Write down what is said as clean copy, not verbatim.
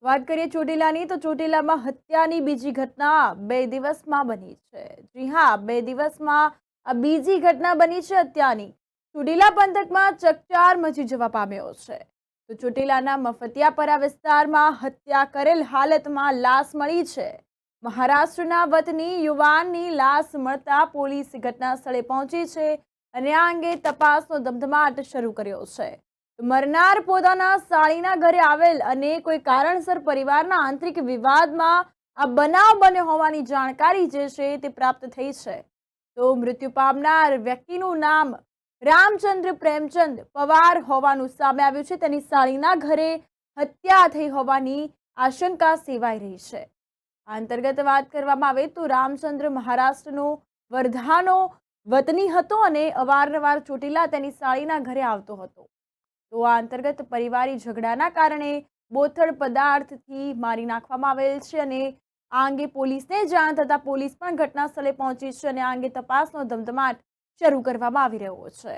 વાત કરીએ ચોટીલાની તો ચોટીલામાં હત્યાની બીજી ઘટના 2 દિવસમાં બની છે। જી હા, 2 દિવસમાં આ બીજી ઘટના બની છે હત્યાની। ચોટીલા પંથકમાં ચકચાર મચી જવા પામ્યો છે। તો ચોટીલાના મફતિયાપરા વિસ્તારમાં હત્યા કરેલ હાલતમાં લાશ મળી છે। મહારાષ્ટ્રના વતની યુવાનની લાશ મળતા પોલીસ ઘટના સ્થળે પહોંચી છે અને આ અંગે તપાસનો ધમધમાટ શરૂ કર્યો છે। મરનાર પોતાના સાળીના ઘરે આવેલ અને કોઈ કારણસર પરિવારના આંતરિક વિવાદમાં આ બનાવ બન્યો હોવાની જાણકારી જે છે તે પ્રાપ્ત થઈ છે। તો મૃત્યુ પામનાર વ્યક્તિનું નામ રામચંદ્ર પ્રેમચંદ પવાર હોવાનું સામે આવ્યું છે। તેની સાળીના ઘરે હત્યા થઈ હોવાની આશંકા સેવાઈ રહી છે। આ અંતર્ગત વાત કરવામાં આવે તો રામચંદ્ર મહારાષ્ટ્રનો વર્ધાનો વતની હતો અને અવારનવાર ચોટીલા તેની સાળીના ઘરે આવતો હતો। તો આ અંતર્ગત પરિવારી ઝઘડાના કારણે બોથડ પદાર્થથી મારી નાખવામાં આવેલ છે અને આ અંગે પોલીસને જાણ થતાં પોલીસ પણ ઘટના સ્થળે પહોંચી છે અને આ અંગે તપાસનો ધમધમાટ શરૂ કરવામાં આવી રહ્યો છે।